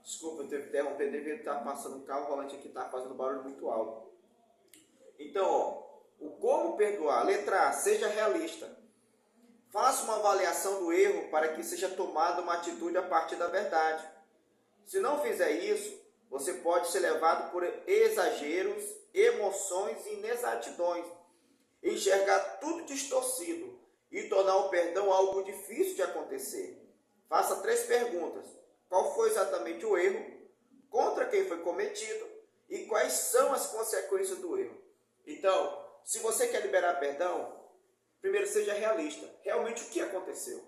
Desculpa, eu teve que interromper, deveria estar passando um carro rolante aqui, está fazendo barulho muito alto. Então, o como perdoar. Letra A, seja realista. Faça uma avaliação do erro para que seja tomada uma atitude a partir da verdade. Se não fizer isso, você pode ser levado por exageros, emoções e inexatidões, enxergar tudo distorcido e tornar o perdão algo difícil de acontecer. Faça 3 perguntas. Qual foi exatamente o erro? Contra quem foi cometido? E quais são as consequências do erro? Então, se você quer liberar perdão, primeiro seja realista. Realmente o que aconteceu?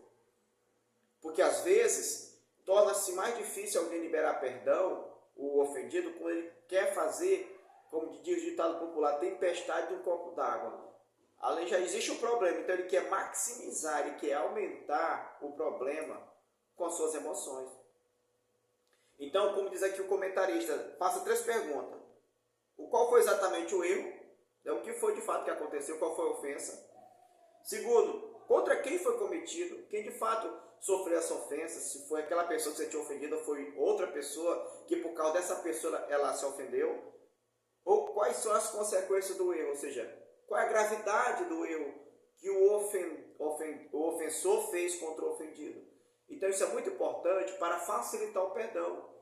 Porque às vezes torna-se mais difícil alguém liberar perdão, o ofendido, quando ele quer fazer, como diz o ditado popular, tempestade de um copo d'água. Além já existe um problema, então ele quer maximizar, ele quer aumentar o problema com suas emoções. Então, como diz aqui o comentarista, faça 3 perguntas. Qual foi exatamente o erro? O que foi de fato que aconteceu? Qual foi a ofensa? Segundo, contra quem foi cometido? Quem de fato sofreu essa ofensa? Se foi aquela pessoa que você tinha ofendido ou foi outra pessoa que por causa dessa pessoa ela se ofendeu? Ou quais são as consequências do erro? Ou seja, qual é a gravidade do erro que o ofensor fez contra o ofendido? Então isso é muito importante para facilitar o perdão.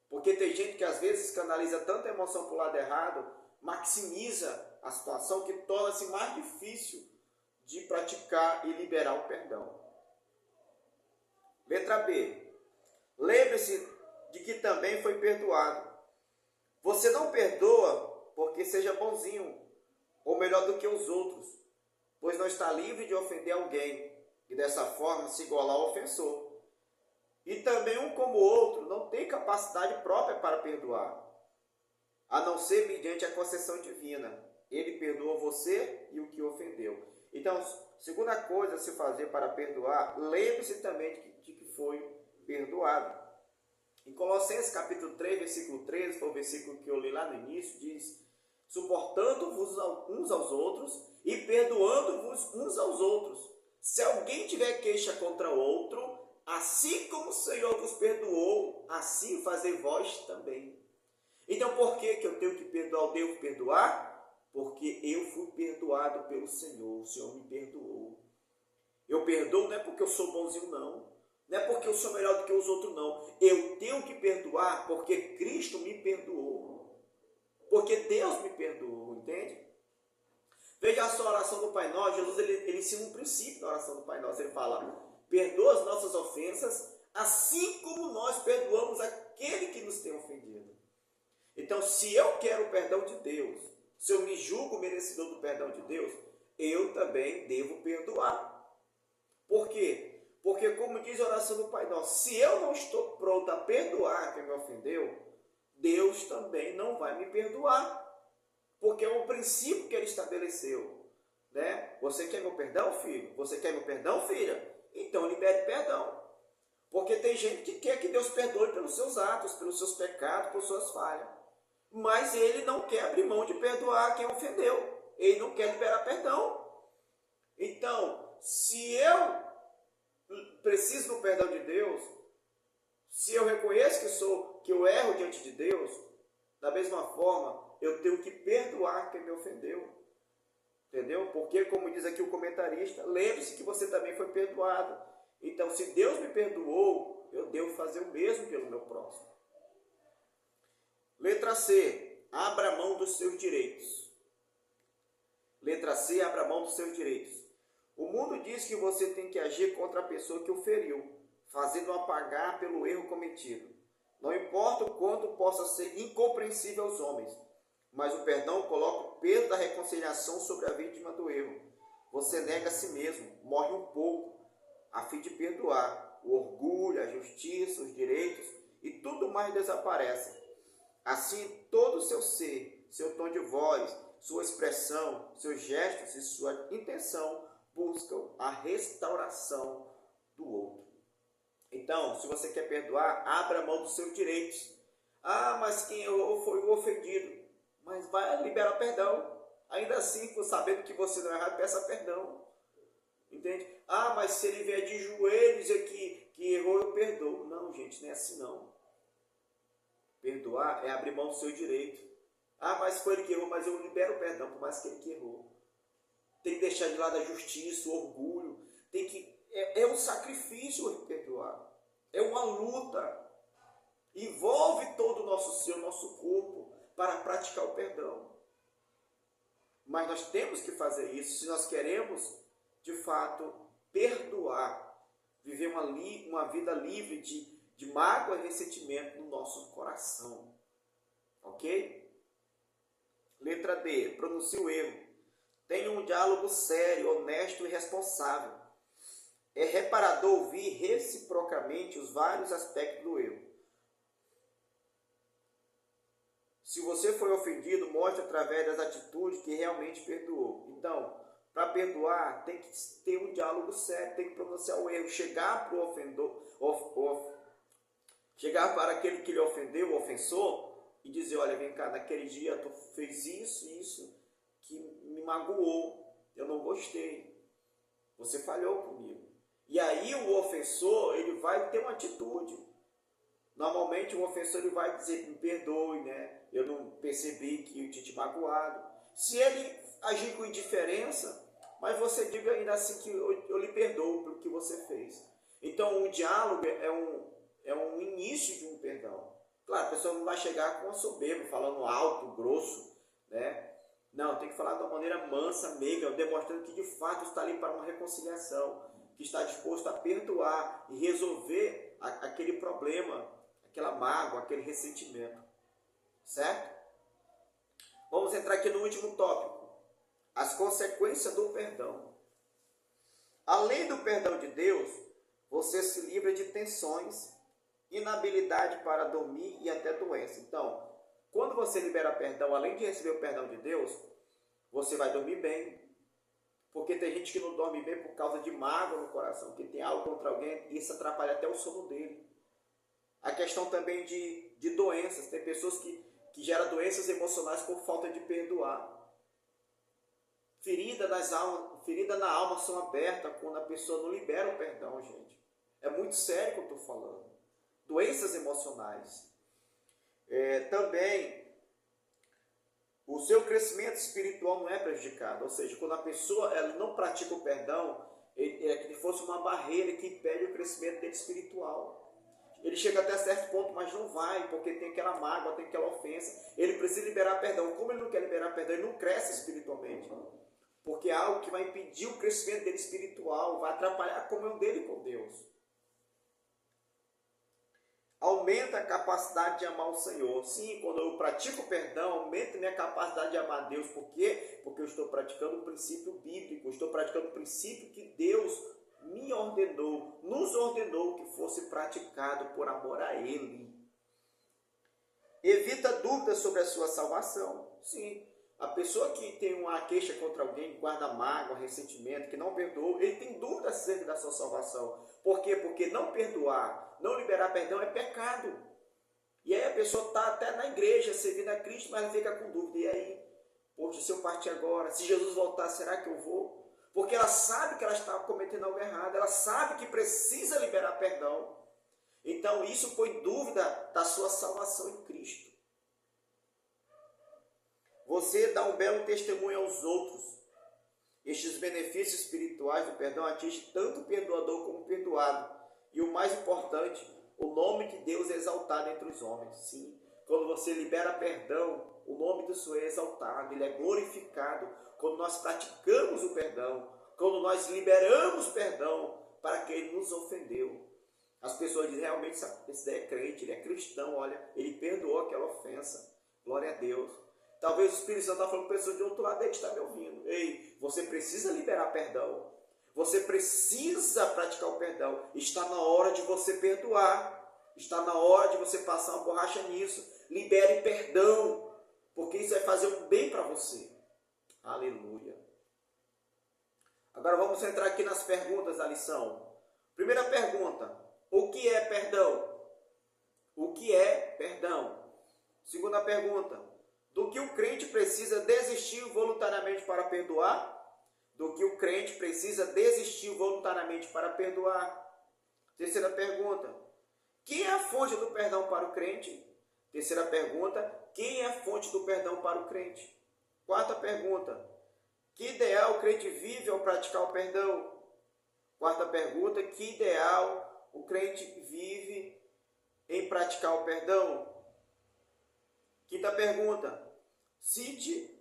Porque tem gente que às vezes canaliza tanta emoção para o lado errado, maximiza a situação que torna-se mais difícil de praticar e liberar o perdão. Letra B. Lembre-se de que também foi perdoado. Você não perdoa porque seja bonzinho ou melhor do que os outros, pois não está livre de ofender alguém e dessa forma se igualar ao ofensor. E também um como o outro não tem capacidade própria para perdoar, a não ser mediante a concessão divina. Ele perdoa você e o que ofendeu. Então, segunda coisa a se fazer para perdoar, lembre-se também de que foi perdoado. Em Colossenses capítulo 3, versículo 13, foi o versículo que eu li lá no início, diz: suportando-vos uns aos outros e perdoando-vos uns aos outros. Se alguém tiver queixa contra outro, assim como o Senhor vos perdoou, assim fazei vós também. Então, por que eu tenho que perdoar? Eu devo perdoar? Porque eu fui perdoado pelo Senhor. O Senhor me perdoou. Eu perdoo não é porque eu sou bonzinho, não. Não é porque eu sou melhor do que os outros, não. Eu tenho que perdoar porque Cristo me perdoou. Porque Deus me perdoou, entende? Veja a sua oração do Pai Nosso. Jesus ele ensina um princípio na oração do Pai Nosso. Ele fala: perdoa as nossas ofensas, assim como nós perdoamos aquele que nos tem ofendido. Então, se eu quero o perdão de Deus, se eu me julgo merecedor do perdão de Deus, eu também devo perdoar. Por quê? Porque, como diz a oração do Pai Nosso, se eu não estou pronto a perdoar quem me ofendeu, Deus também não vai me perdoar. Porque é um princípio que Ele estabeleceu. Né? Você quer meu perdão, filho? Você quer meu perdão, filha? Então libere perdão. Porque tem gente que quer que Deus perdoe pelos seus atos, pelos seus pecados, por suas falhas. Mas ele não quer abrir mão de perdoar quem ofendeu. Ele não quer liberar perdão. Então, se eu preciso do perdão de Deus, se eu reconheço que eu erro diante de Deus, da mesma forma, eu tenho que perdoar quem me ofendeu. Entendeu? Porque, como diz aqui o comentarista, lembre-se que você também foi perdoado. Então, se Deus me perdoou, eu devo fazer o mesmo pelo meu próximo. Letra C. Abra mão dos seus direitos. Letra C. Abra mão dos seus direitos. O mundo diz que você tem que agir contra a pessoa que o feriu, fazendo-a pagar pelo erro cometido. Não importa o quanto possa ser incompreensível aos homens, mas o perdão coloca o peso da reconciliação sobre a vítima do erro. Você nega a si mesmo, morre um pouco, a fim de perdoar. O orgulho, a justiça, os direitos e tudo mais desaparece. Assim, todo o seu ser, seu tom de voz, sua expressão, seus gestos e sua intenção buscam a restauração do outro. Então, se você quer perdoar, abra mão dos seus direitos. Ah, mas quem errou foi o ofendido. Mas vai liberar perdão. Ainda assim, sabendo que você não é errado, peça perdão. Entende? Ah, mas se ele vier de joelhos aqui, que errou, eu perdoo. Não, Não, gente, não é assim não. Perdoar é abrir mão do seu direito. Ah, mas foi ele que errou, mas eu libero o perdão, por mais que ele que errou. Tem que deixar de lado a justiça, o orgulho. É um sacrifício perdoar. É uma luta. Envolve todo o nosso ser, o nosso corpo, para praticar o perdão. Mas nós temos que fazer isso se nós queremos, de fato, perdoar. Viver uma vida livre de mágoa e ressentimento no nosso coração. Ok? Letra D. Pronuncie o erro. Tenha um diálogo sério, honesto e responsável. É reparador ouvir reciprocamente os vários aspectos do erro. Se você foi ofendido, mostre através das atitudes que realmente perdoou. Então, para perdoar, tem que ter um diálogo sério, tem que pronunciar o erro, chegar para o ofendor, chegar para aquele que lhe ofendeu, o ofensor, e dizer, olha, vem cá, naquele dia tu fez isso, que me magoou, eu não gostei, você falhou comigo. E aí o ofensor, ele vai ter uma atitude. Normalmente o ofensor ele vai dizer, me perdoe, né? Eu não percebi que eu tinha te magoado. Se ele agir com indiferença, mas você diga ainda assim que eu lhe perdoo pelo que você fez. Então o diálogo é um início de um perdão. Claro, a pessoa não vai chegar com a soberba, falando alto, grosso, né? Não, tem que falar de uma maneira mansa, meiga, demonstrando que de fato está ali para uma reconciliação, que está disposto a perdoar e resolver aquele problema, aquela mágoa, aquele ressentimento. Certo? Vamos entrar aqui no último tópico. As consequências do perdão. Além do perdão de Deus, você se livra de tensões, inabilidade para dormir e até doença. Então, quando você libera perdão, além de receber o perdão de Deus, você vai dormir bem. Porque tem gente que não dorme bem por causa de mágoa no coração, que tem algo contra alguém e isso atrapalha até o sono dele. A questão também de doenças. Tem pessoas que geram doenças emocionais por falta de perdoar. Ferida na alma são abertas quando a pessoa não libera o perdão, gente. É muito sério o que eu estou falando. Doenças emocionais. Também, o seu crescimento espiritual não é prejudicado. Ou seja, quando a pessoa ela não pratica o perdão, é que fosse uma barreira que impede o crescimento dele espiritual. Ele chega até certo ponto, mas não vai, porque tem aquela mágoa, tem aquela ofensa. Ele precisa liberar perdão. Como ele não quer liberar perdão, ele não cresce espiritualmente. Porque é algo que vai impedir o crescimento dele espiritual, vai atrapalhar a comunhão dele com Deus. Aumenta a capacidade de amar o Senhor. Sim, quando eu pratico o perdão, aumenta a minha capacidade de amar a Deus. Por quê? Porque eu estou praticando um princípio bíblico, eu estou praticando um princípio que Deus me ordenou, nos ordenou que fosse praticado por amor a Ele. Evita dúvidas sobre a sua salvação. Sim, a pessoa que tem uma queixa contra alguém, guarda mágoa, ressentimento, que não perdoou, ele tem dúvidas acerca da sua salvação. Por quê? Porque não perdoar, não liberar perdão é pecado. E aí a pessoa está até na igreja, servindo a Cristo, mas ela fica com dúvida. E aí? Poxa, se eu partir agora, se Jesus voltar, será que eu vou? Porque ela sabe que ela está cometendo algo errado, ela sabe que precisa liberar perdão. Então isso põe dúvida da sua salvação em Cristo. Você dá um belo testemunho aos outros. Estes benefícios espirituais do perdão atingem tanto o perdoador como o perdoado. E o mais importante, o nome de Deus é exaltado entre os homens. Sim, quando você libera perdão, o nome do Senhor é exaltado, Ele é glorificado. Quando nós praticamos o perdão, quando nós liberamos perdão para quem nos ofendeu. As pessoas dizem, realmente esse daí é crente, ele é cristão, olha, ele perdoou aquela ofensa. Glória a Deus. Talvez o Espírito Santo está falando para pessoas de outro lado aí que está me ouvindo. Ei, você precisa liberar perdão. Você precisa praticar o perdão. Está na hora de você perdoar. Está na hora de você passar uma borracha nisso. Libere perdão, porque isso vai fazer um bem para você. Aleluia. Agora vamos entrar aqui nas perguntas da lição. Primeira pergunta: o que é perdão? O que é perdão? Segunda pergunta: do que o crente precisa desistir voluntariamente para perdoar? Do que o crente precisa desistir voluntariamente para perdoar? Terceira pergunta: Quem é a fonte do perdão para o crente? Terceira pergunta, quem é a fonte do perdão para o crente? Quarta pergunta, que ideal o crente vive ao praticar o perdão? Quarta pergunta, que ideal o crente vive em praticar o perdão? Quinta pergunta, cite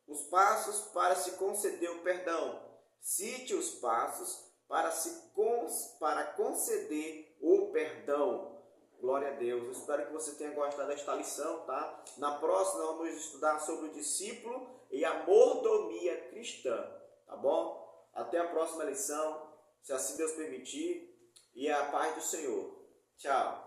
os passos para se conceder o perdão. Cite os passos para conceder o perdão. Glória a Deus. Eu espero que você tenha gostado desta lição, tá? Na próxima vamos estudar sobre o discípulo e a mordomia cristã, tá bom? Até a próxima lição, se assim Deus permitir, e a paz do Senhor. Tchau.